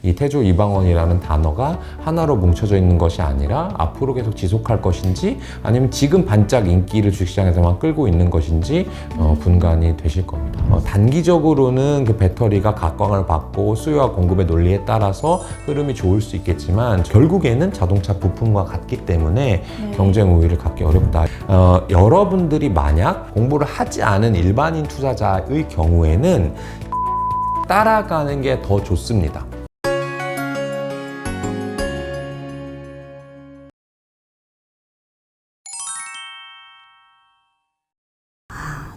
이 태조 이방원이라는 단어가 하나로 뭉쳐져 있는 것이 아니라 앞으로 계속 지속할 것인지 아니면 지금 반짝 인기를 주식시장에서만 끌고 있는 것인지 분간이 되실 겁니다. 단기적으로는 그 배터리가 각광을 받고 수요와 공급의 논리에 따라서 흐름이 좋을 수 있겠지만 결국에는 자동차 부품과 같기 때문에 경쟁 우위를 갖기 어렵다. 여러분들이 만약 공부를 하지 않은 일반인 투자자의 경우에는 따라가는 게 더 좋습니다.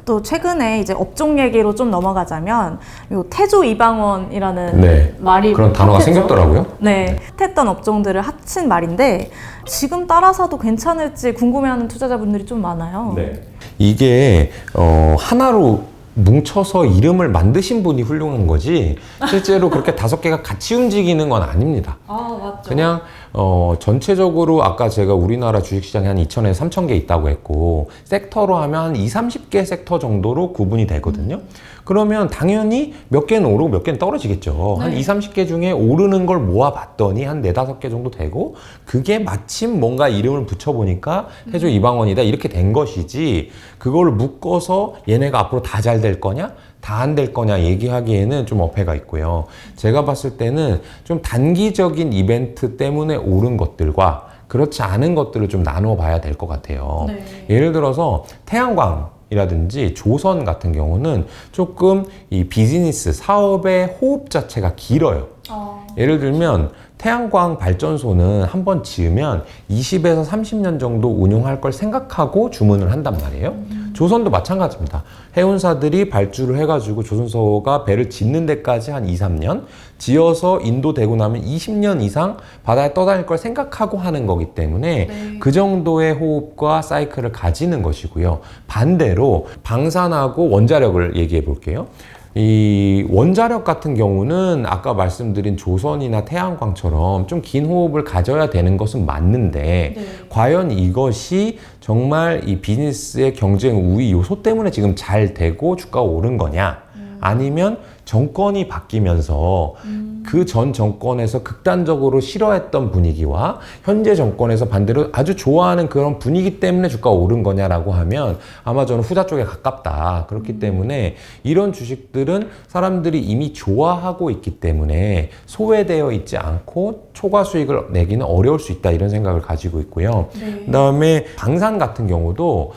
또 최근에 이제 업종 얘기로 좀 넘어가자면 요 태조 이방원이라는 말이 그런 단어가 핫했죠. 생겼더라고요. 네, 핫했던 업종들을 합친 말인데 지금 따라사도 괜찮을지 궁금해하는 투자자분들이 좀 많아요. 이게 하나로 뭉쳐서 이름을 만드신 분이 훌륭한 거지 실제로 그렇게 5개가 같이 움직이는 건 아닙니다. 맞죠. 그냥 전체적으로 아까 제가 우리나라 주식시장에 한 2,000에서 3,000개 있다고 했고 섹터로 하면 한 20-30개 섹터 정도로 구분이 되거든요. 그러면 당연히 몇 개는 오르고 몇 개는 떨어지겠죠. 한 20-30개 중에 오르는 걸 모아봤더니 한 4-5개 정도 되고 그게 마침 뭔가 이름을 붙여보니까 태조 이방원이다 이렇게 된 것이지 그걸 묶어서 얘네가 앞으로 다 잘 될 거냐? 다 안 될 거냐 얘기하기에는 좀 어폐가 있고요. 제가 봤을 때는 좀 단기적인 이벤트 때문에 오른 것들과 그렇지 않은 것들을 좀 나눠 봐야 될 것 같아요. 예를 들어서 태양광 이라든지 조선 같은 경우는 조금 이 비즈니스 사업의 호흡 자체가 길어요. 예를 들면 태양광 발전소는 한번 지으면 20에서 30년 정도 운용할 걸 생각하고 주문을 한단 말이에요. 조선도 마찬가지입니다. 해운사들이 발주를 해가지고 조선소가 배를 짓는 데까지 한 2-3년, 지어서 인도되고 나면 20년 이상 바다에 떠다닐 걸 생각하고 하는 거기 때문에 그 정도의 호흡과 사이클을 가지는 것이고요. 반대로 방산하고 원자력을 얘기해 볼게요. 이 원자력 같은 경우는 아까 말씀드린 조선이나 태양광처럼 좀 긴 호흡을 가져야 되는 것은 맞는데 과연 이것이 정말 이 비즈니스의 경쟁 우위 요소 때문에 지금 잘 되고 주가가 오른 거냐 아니면 정권이 바뀌면서 그 전 정권에서 극단적으로 싫어했던 분위기와 현재 정권에서 반대로 아주 좋아하는 그런 분위기 때문에 주가가 오른 거냐라고 하면 아마 저는 후자 쪽에 가깝다. 그렇기 때문에 이런 주식들은 사람들이 이미 좋아하고 있기 때문에 소외되어 있지 않고 초과 수익을 내기는 어려울 수 있다. 이런 생각을 가지고 있고요. 그다음에 방산 같은 경우도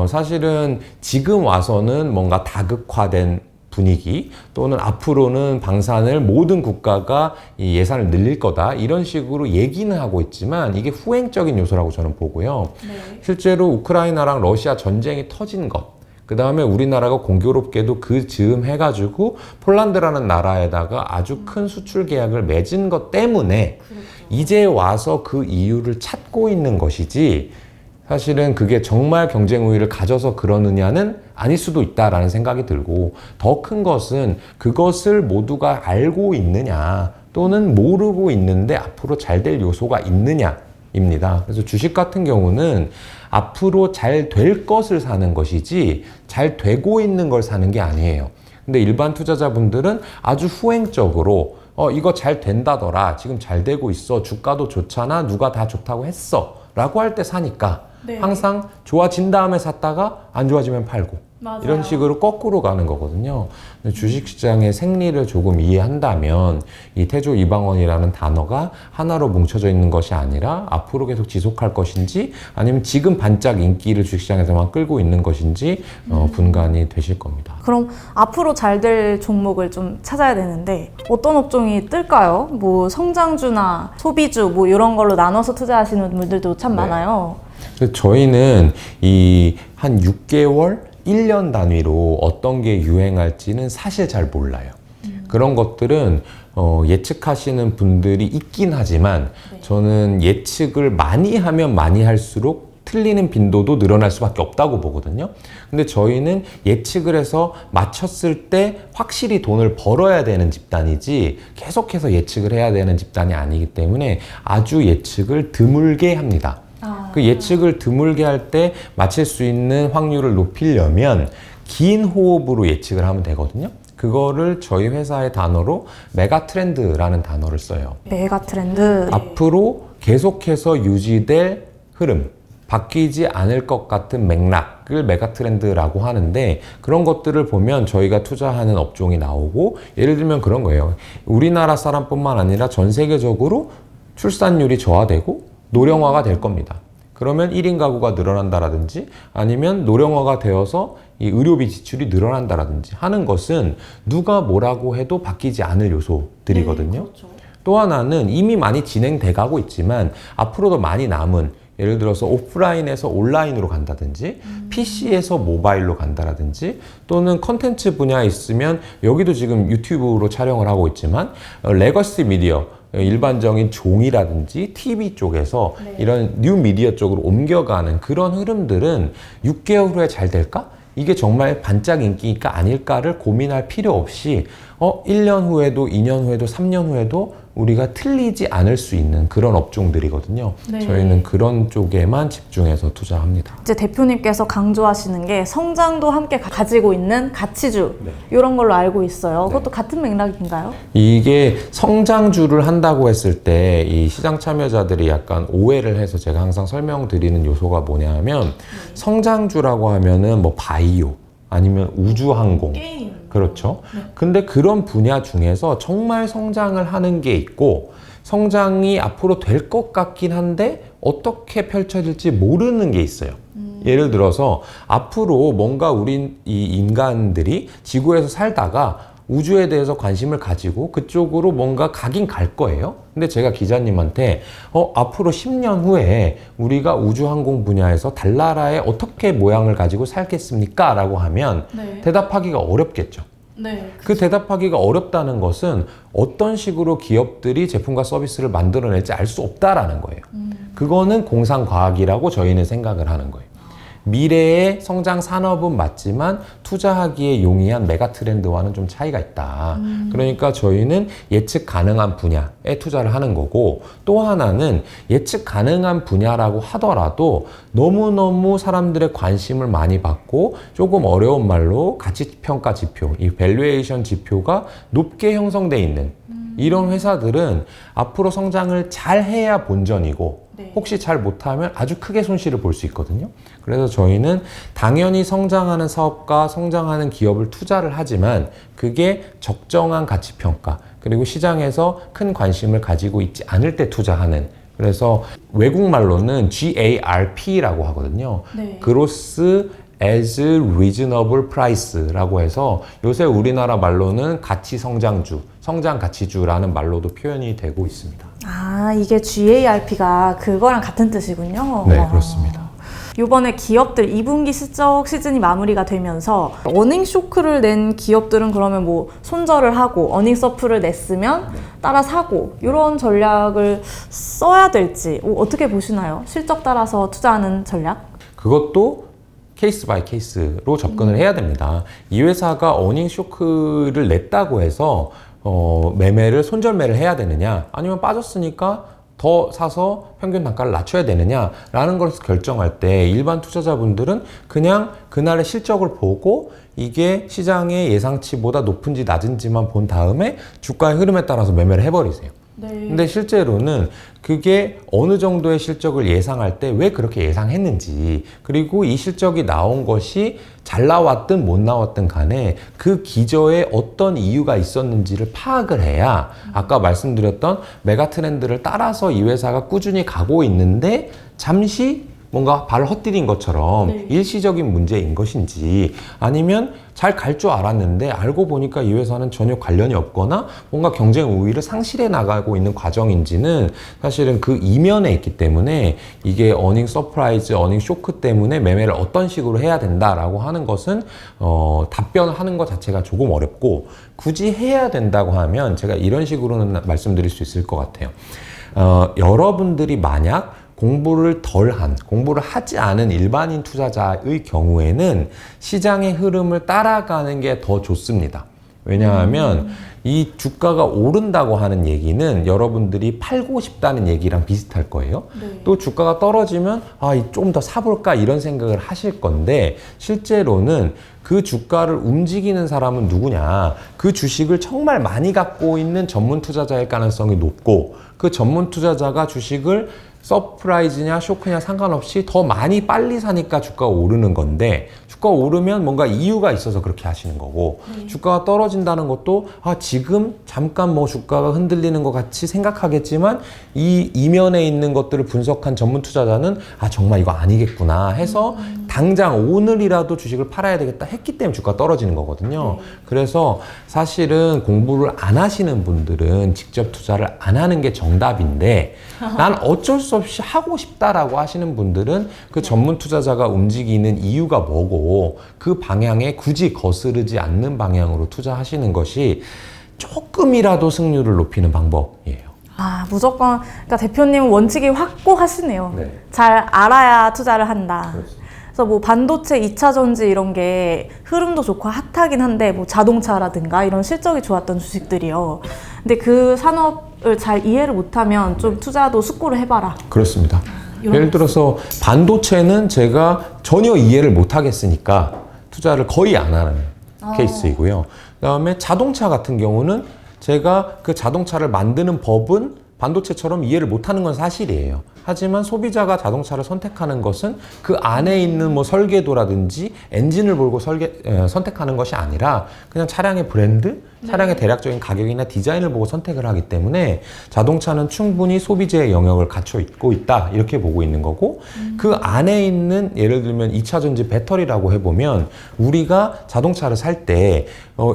사실은 지금 와서는 뭔가 다극화된 분위기 또는 앞으로는 방산을 모든 국가가 이 예산을 늘릴 거다 이런 식으로 얘기는 하고 있지만 이게 후행적인 요소라고 저는 보고요. 실제로 우크라이나랑 러시아 전쟁이 터진 것 그 다음에 우리나라가 공교롭게도 그 즈음 해가지고 폴란드라는 나라에다가 아주 큰 수출 계약을 맺은 것 때문에 이제 와서 그 이유를 찾고 있는 것이지 사실은 그게 정말 경쟁 우위를 가져서 그러느냐는 아닐 수도 있다라는 생각이 들고 더 큰 것은 그것을 모두가 알고 있느냐 또는 모르고 있는데 앞으로 잘 될 요소가 있느냐입니다. 그래서 주식 같은 경우는 앞으로 잘 될 것을 사는 것이지 잘 되고 있는 걸 사는 게 아니에요. 근데 일반 투자자분들은 아주 후행적으로 이거 잘 된다더라 지금 잘 되고 있어 주가도 좋잖아 누가 다 좋다고 했어 라고 할 때 사니까 항상 좋아진 다음에 샀다가 안 좋아지면 팔고 이런 식으로 거꾸로 가는 거거든요. 주식시장의 생리를 조금 이해한다면 이 태조 이방원이라는 단어가 하나로 뭉쳐져 있는 것이 아니라 앞으로 계속 지속할 것인지 아니면 지금 반짝 인기를 주식시장에서만 끌고 있는 것인지 분간이 되실 겁니다. 그럼 앞으로 잘 될 종목을 좀 찾아야 되는데 어떤 업종이 뜰까요? 뭐 성장주나 소비주 뭐 이런 걸로 나눠서 투자하시는 분들도 참 많아요. 그래서 저희는 이 한 6개월 1년 단위로 어떤 게 유행할지는 사실 잘 몰라요. 그런 것들은 예측하시는 분들이 있긴 하지만 저는 예측을 많이 하면 많이 할수록 틀리는 빈도도 늘어날 수밖에 없다고 보거든요. 근데 저희는 예측을 해서 맞췄을 때 확실히 돈을 벌어야 되는 집단이지 계속해서 예측을 해야 되는 집단이 아니기 때문에 아주 예측을 드물게 합니다. 그 예측을 드물게 할 때 맞힐 수 있는 확률을 높이려면 긴 호흡으로 예측을 하면 되거든요. 그거를 저희 회사의 단어로 메가 트렌드라는 단어를 써요. 메가 트렌드. 앞으로 계속해서 유지될 흐름, 바뀌지 않을 것 같은 맥락을 메가 트렌드라고 하는데, 그런 것들을 보면 저희가 투자하는 업종이 나오고, 예를 들면 그런 거예요. 우리나라 사람뿐만 아니라 전 세계적으로 출산율이 저하되고 노령화가 될 겁니다. 그러면 1인 가구가 늘어난다라든지 아니면 노령화가 되어서 이 의료비 지출이 늘어난다라든지 하는 것은 누가 뭐라고 해도 바뀌지 않을 요소들이거든요. 또 하나는 이미 많이 진행돼 가고 있지만 앞으로도 많이 남은, 예를 들어서 오프라인에서 온라인으로 간다든지 PC에서 모바일로 간다라든지, 또는 컨텐츠 분야에 있으면 여기도 지금 유튜브로 촬영을 하고 있지만 레거시 미디어, 일반적인 종이라든지 TV 쪽에서 이런 뉴 미디어 쪽으로 옮겨가는 그런 흐름들은 6개월 후에 잘 될까? 이게 정말 반짝 인기가 아닐까를 고민할 필요 없이 1년 후에도 2년 후에도 3년 후에도 우리가 틀리지 않을 수 있는 그런 업종들이거든요. 네. 저희는 그런 쪽에만 집중해서 투자합니다. 이제 대표님께서 강조하시는 게 성장도 함께 가지고 있는 가치주, 이런 걸로 알고 있어요. 그것도 같은 맥락인가요? 이게 성장주를 한다고 했을 때 이 시장 참여자들이 약간 오해를 해서 제가 항상 설명드리는 요소가 뭐냐 하면, 성장주라고 하면은 뭐 바이오 아니면 우주항공, 게임. 그렇죠. 근데 그런 분야 중에서 정말 성장을 하는 게 있고, 성장이 앞으로 될 것 같긴 한데 어떻게 펼쳐질지 모르는 게 있어요. 예를 들어서 앞으로 뭔가 우리 이 인간들이 지구에서 살다가 우주에 대해서 관심을 가지고 그쪽으로 뭔가 가긴 갈 거예요. 근데 제가 기자님한테 앞으로 10년 후에 우리가 우주항공 분야에서 달나라에 어떻게 모양을 가지고 살겠습니까? 라고 하면 대답하기가 어렵겠죠. 그 대답하기가 어렵다는 것은 어떤 식으로 기업들이 제품과 서비스를 만들어낼지 알 수 없다라는 거예요. 그거는 공상과학이라고 저희는 생각을 하는 거예요. 미래의 성장 산업은 맞지만 투자하기에 용이한 메가 트렌드와는 좀 차이가 있다. 그러니까 저희는 예측 가능한 분야에 투자를 하는 거고, 또 하나는 예측 가능한 분야라고 하더라도 너무너무 사람들의 관심을 많이 받고 조금 어려운 말로 가치평가 지표, 이 밸류에이션 지표가 높게 형성돼 있는 이런 회사들은 앞으로 성장을 잘 해야 본전이고, 혹시 잘 못하면 아주 크게 손실을 볼 수 있거든요. 그래서 저희는 당연히 성장하는 사업과 성장하는 기업을 투자를 하지만 그게 적정한 가치평가, 그리고 시장에서 큰 관심을 가지고 있지 않을 때 투자하는, 그래서 외국말로는 GARP라고 하거든요. Growth as Reasonable Price라고 해서 요새 우리나라 말로는 가치 성장주, 성장 가치주라는 말로도 표현이 되고 있습니다. 아, 이게 GARP가 그거랑 같은 뜻이군요. 네, 그렇습니다. 이번에 기업들 2분기 실적 시즌이 마무리가 되면서 어닝 쇼크를 낸 기업들은 그러면 뭐 손절을 하고 어닝 서프를 냈으면 따라 사고, 이런 전략을 써야 될지 어떻게 보시나요? 실적 따라서 투자하는 전략? 그것도 케이스 바이 케이스로 접근을 해야 됩니다. 이 회사가 어닝 쇼크를 냈다고 해서 매매를 손절매를 해야 되느냐, 아니면 빠졌으니까 더 사서 평균 단가를 낮춰야 되느냐라는 것을 결정할 때 일반 투자자분들은 그냥 그날의 실적을 보고 이게 시장의 예상치보다 높은지 낮은지만 본 다음에 주가의 흐름에 따라서 매매를 해버리세요. 근데 실제로는 그게 어느 정도의 실적을 예상할 때 왜 그렇게 예상했는지, 그리고 이 실적이 나온 것이 잘 나왔든 못 나왔든 간에 그 기저에 어떤 이유가 있었는지를 파악을 해야 아까 말씀드렸던 메가 트렌드를 따라서 이 회사가 꾸준히 가고 있는데 잠시 뭔가 발을 헛디딘 것처럼 일시적인 문제인 것인지, 아니면 잘 갈 줄 알았는데 알고 보니까 이 회사는 전혀 관련이 없거나 뭔가 경쟁 우위를 상실해 나가고 있는 과정인지는 사실은 그 이면에 있기 때문에, 이게 어닝 서프라이즈, 어닝 쇼크 때문에 매매를 어떤 식으로 해야 된다라고 하는 것은 답변하는 것 자체가 조금 어렵고, 굳이 해야 된다고 하면 제가 이런 식으로는 말씀드릴 수 있을 것 같아요. 여러분들이 만약 공부를 하지 않은 일반인 투자자의 경우에는 시장의 흐름을 따라가는 게 더 좋습니다. 왜냐하면 이 주가가 오른다고 하는 얘기는 여러분들이 팔고 싶다는 얘기랑 비슷할 거예요. 네. 또 주가가 떨어지면 좀 더 사볼까 이런 생각을 하실 건데 실제로는 그 주가를 움직이는 사람은 누구냐? 그 주식을 정말 많이 갖고 있는 전문 투자자일 가능성이 높고 그 전문 투자자가 주식을 서프라이즈냐 쇼크냐 상관없이 더 많이 빨리 사니까 주가가 오르는 건데 주가가 오르면 뭔가 이유가 있어서 그렇게 하시는 거고 주가가 떨어진다는 것도 지금 잠깐 뭐 주가가 흔들리는 것 같이 생각하겠지만 이 이면에 있는 것들을 분석한 전문 투자자는 정말 이거 아니겠구나 해서 당장 오늘이라도 주식을 팔아야 되겠다 했기 때문에 주가가 떨어지는 거거든요. 그래서 사실은 공부를 안 하시는 분들은 직접 투자를 안 하는 게 정답인데 난 어쩔 수 없이 하고 싶다라고 하시는 분들은 그 전문 투자자가 움직이는 이유가 뭐고 그 방향에 굳이 거스르지 않는 방향으로 투자하시는 것이 조금이라도 승률을 높이는 방법이에요. 무조건, 그러니까 대표님은 원칙이 확고하시네요. 네. 잘 알아야 투자를 한다. 그렇습니다. 그래서 뭐 반도체, 2차 전지 이런 게 흐름도 좋고 핫하긴 한데 뭐 자동차라든가 이런 실적이 좋았던 주식들이요. 근데 그 산업을 잘 이해를 못하면 좀 투자도 숙고를 해봐라. 그렇습니다. 예를 들어서 반도체는 제가 전혀 이해를 못 하겠으니까 투자를 거의 안 하는 케이스이고요. 그다음에 자동차 같은 경우는 제가 그 자동차를 만드는 법은 반도체처럼 이해를 못하는 건 사실이에요. 하지만 소비자가 자동차를 선택하는 것은 그 안에 있는 뭐 설계도라든지 엔진을 보고 선택하는 것이 아니라 그냥 차량의 브랜드, 차량의 대략적인 가격이나 디자인을 보고 선택을 하기 때문에 자동차는 충분히 소비재의 영역을 갖춰 있고 있다 이렇게 보고 있는 거고 그 안에 있는 예를 들면 2차 전지 배터리라고 해보면 우리가 자동차를 살 때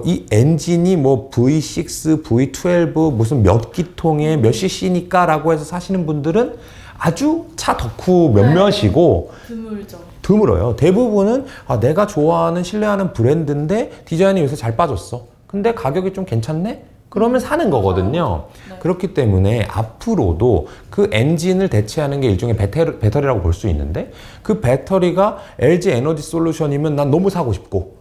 이 엔진이 뭐 V6, V12 무슨 몇 기통에 몇 cc니까 라고 해서 사시는 분들은 아주 차 덕후 몇몇이고 드물죠. 드물어요. 대부분은 내가 좋아하는 신뢰하는 브랜드인데 디자인이 요새 잘 빠졌어. 근데 가격이 좀 괜찮네? 그러면 사는 거거든요. 네. 그렇기 때문에 앞으로도 그 엔진을 대체하는 게 일종의 배터리라고 볼 수 있는데 그 배터리가 LG 에너지 솔루션이면 난 너무 사고 싶고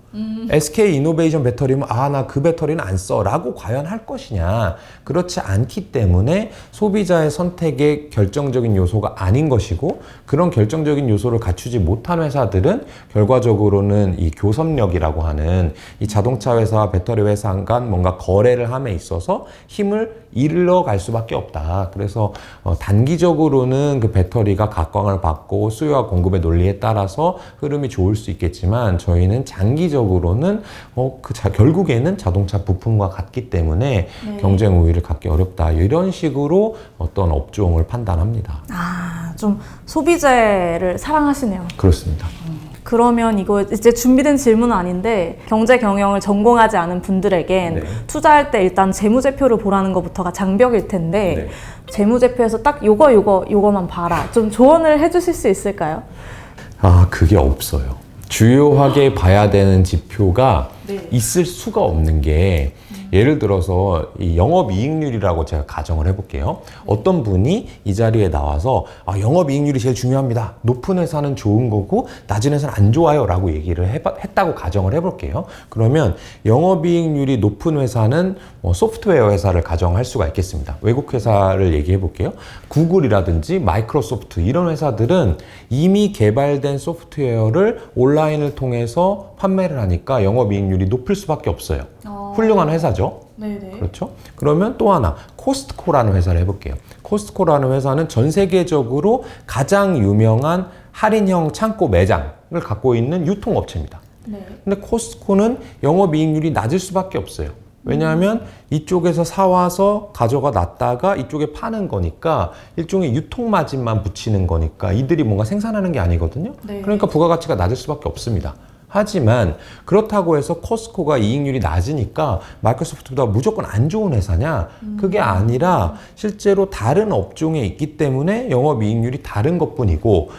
SK 이노베이션 배터리면 나 그 배터리는 안 써 라고 과연 할 것이냐. 그렇지 않기 때문에 소비자의 선택의 결정적인 요소가 아닌 것이고 그런 결정적인 요소를 갖추지 못한 회사들은 결과적으로는 이 교섭력이라고 하는 이 자동차 회사와 배터리 회사 간 뭔가 거래를 함에 있어서 힘을 잃어갈 수밖에 없다. 그래서 단기적으로는 그 배터리가 각광을 받고 수요와 공급의 논리에 따라서 흐름이 좋을 수 있겠지만 저희는 장기적으로는 결국에는 자동차 부품과 같기 때문에 경쟁 우위를 갖기 어렵다. 이런 식으로 어떤 업종을 판단합니다. 좀 소비재를 사랑하시네요. 그렇습니다. 그러면 이거 이제 준비된 질문은 아닌데 경제 경영을 전공하지 않은 분들에겐 네. 투자할 때 일단 재무제표를 보라는 것부터가 장벽일 텐데 재무제표에서 딱 요거만 봐라. 좀 조언을 해주실 수 있을까요? 그게 없어요. 주요하게 봐야 되는 지표가 있을 수가 없는 게 예를 들어서 이 영업이익률이라고 제가 가정을 해볼게요. 어떤 분이 이 자리에 나와서 영업이익률이 제일 중요합니다. 높은 회사는 좋은 거고 낮은 회사는 안 좋아요 라고 얘기를 했다고 가정을 해볼게요. 그러면 영업이익률이 높은 회사는 소프트웨어 회사를 가정할 수가 있겠습니다. 외국 회사를 얘기해 볼게요. 구글이라든지 마이크로소프트 이런 회사들은 이미 개발된 소프트웨어를 온라인을 통해서 판매를 하니까 영업이익률이 높을 수밖에 없어요. 훌륭한 회사죠. 네네. 그렇죠? 그러면 또 하나 코스트코라는 회사를 해볼게요. 코스트코라는 회사는 전 세계적으로 가장 유명한 할인형 창고 매장을 갖고 있는 유통업체입니다. 근데 코스트코는 영업이익률이 낮을 수밖에 없어요. 왜냐하면 이쪽에서 사와서 가져가 놨다가 이쪽에 파는 거니까 일종의 유통마진만 붙이는 거니까 이들이 뭔가 생산하는 게 아니거든요. 그러니까 부가가치가 낮을 수밖에 없습니다. 하지만 그렇다고 해서 코스트코가 이익률이 낮으니까 마이크로소프트보다 무조건 안 좋은 회사냐? 그게 아니라 실제로 다른 업종에 있기 때문에 영업이익률이 다른 것뿐이고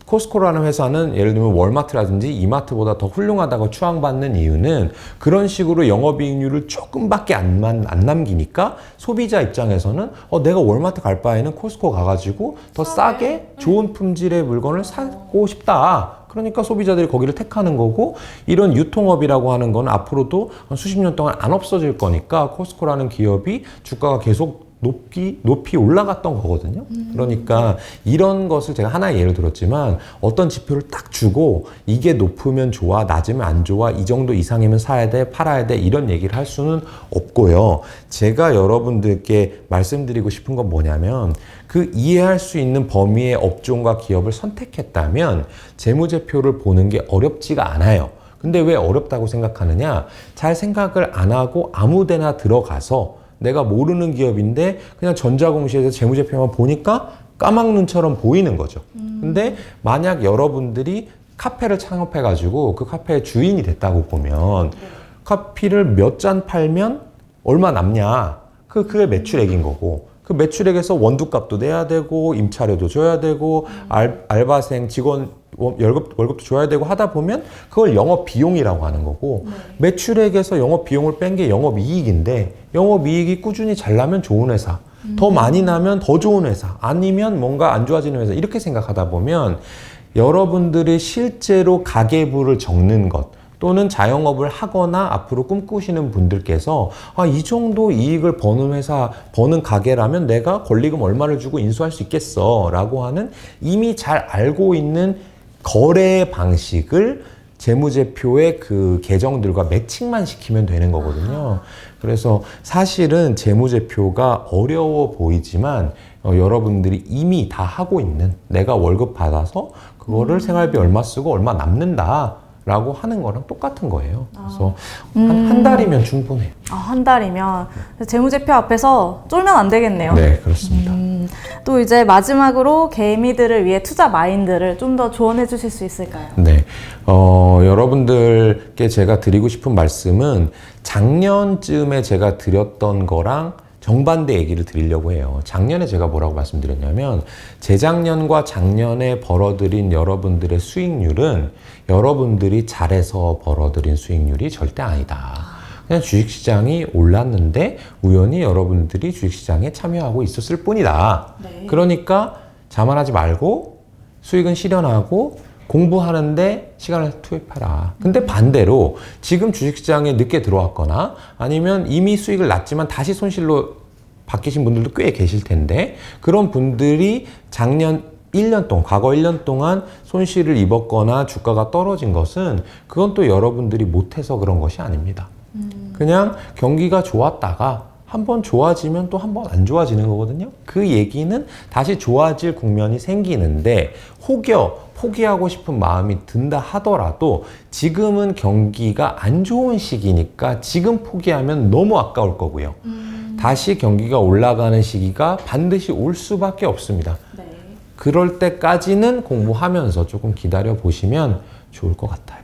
코스트코라는 회사는 예를 들면 월마트라든지 이마트보다 더 훌륭하다고 추앙받는 이유는 그런 식으로 영업이익률을 조금밖에 안 남기니까 소비자 입장에서는 내가 월마트 갈 바에는 코스트코 가가지고 더 싸게 좋은 품질의 물건을 사고 싶다. 그러니까 소비자들이 거기를 택하는 거고, 이런 유통업이라고 하는 건 앞으로도 수십 년 동안 안 없어질 거니까 코스코라는 기업이 주가가 계속 높이 올라갔던 거거든요. 그러니까 이런 것을 제가 하나의 예를 들었지만, 어떤 지표를 딱 주고 이게 높으면 좋아, 낮으면 안 좋아, 이 정도 이상이면 사야 돼, 팔아야 돼, 이런 얘기를 할 수는 없고요. 제가 여러분들께 말씀드리고 싶은 건 뭐냐면, 그 이해할 수 있는 범위의 업종과 기업을 선택했다면 재무제표를 보는 게 어렵지가 않아요. 근데 왜 어렵다고 생각하느냐? 잘 생각을 안 하고 아무 데나 들어가서 내가 모르는 기업인데 그냥 전자공시에서 재무제표만 보니까 까막눈처럼 보이는 거죠. 근데 만약 여러분들이 카페를 창업해가지고 그 카페의 주인이 됐다고 보면, 커피를 몇 잔 팔면 얼마 남냐? 그게 매출액인 거고, 그 매출액에서 원두값도 내야 되고 임차료도 줘야 되고 알바생 직원 월급도 줘야 되고 하다 보면 그걸 영업 비용이라고 하는 거고, 매출액에서 영업 비용을 뺀 게 영업 이익인데, 영업 이익이 꾸준히 잘 나면 좋은 회사, 더 많이 나면 더 좋은 회사, 아니면 뭔가 안 좋아지는 회사, 이렇게 생각하다 보면 여러분들이 실제로 가계부를 적는 것, 또는 자영업을 하거나 앞으로 꿈꾸시는 분들께서 이 정도 이익을 버는 회사, 버는 가게라면 내가 권리금 얼마를 주고 인수할 수 있겠어 라고 하는 이미 잘 알고 있는 거래 방식을 재무제표의 그 계정들과 매칭만 시키면 되는 거거든요. 그래서 사실은 재무제표가 어려워 보이지만 여러분들이 이미 다 하고 있는, 내가 월급 받아서 그거를 생활비 얼마 쓰고 얼마 남는다 라고 하는 거랑 똑같은 거예요. 그래서 한 달이면 충분해요. 한 달이면 재무제표 앞에서 쫄면 안 되겠네요. 네, 그렇습니다. 또 이제 마지막으로 개미들을 위해 투자 마인드를 좀 더 조언해 주실 수 있을까요? 네, 여러분들께 제가 드리고 싶은 말씀은 작년쯤에 제가 드렸던 거랑 정반대 얘기를 드리려고 해요. 작년에 제가 뭐라고 말씀드렸냐면, 재작년과 작년에 벌어들인 여러분들의 수익률은 여러분들이 잘해서 벌어들인 수익률이 절대 아니다. 그냥 주식시장이 올랐는데 우연히 여러분들이 주식시장에 참여하고 있었을 뿐이다. 네. 그러니까 자만하지 말고 수익은 실현하고 공부하는데 시간을 투입해라. 근데 반대로 지금 주식시장에 늦게 들어왔거나 아니면 이미 수익을 났지만 다시 손실로 바뀌신 분들도 꽤 계실 텐데, 그런 분들이 작년 1년 동안, 과거 1년 동안 손실을 입었거나 주가가 떨어진 것은 그건 또 여러분들이 못해서 그런 것이 아닙니다. 그냥 경기가 좋았다가 한번 좋아지면 또 한번 안 좋아지는 거거든요. 그 얘기는 다시 좋아질 국면이 생기는데, 혹여 포기하고 싶은 마음이 든다 하더라도 지금은 경기가 안 좋은 시기니까 지금 포기하면 너무 아까울 거고요. 다시 경기가 올라가는 시기가 반드시 올 수밖에 없습니다. 네. 그럴 때까지는 공부하면서 조금 기다려 보시면 좋을 것 같아요.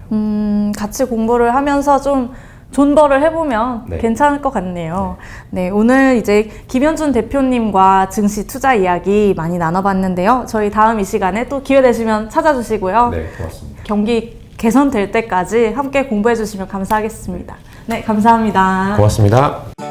같이 공부를 하면서 좀 존버를 해보면 네. 괜찮을 것 같네요. 네, 오늘 이제 김현준 대표님과 증시 투자 이야기 많이 나눠봤는데요. 저희 다음 이 시간에 또 기회 되시면 찾아주시고요. 네, 고맙습니다. 경기 개선될 때까지 함께 공부해 주시면 감사하겠습니다. 네, 감사합니다. 고맙습니다.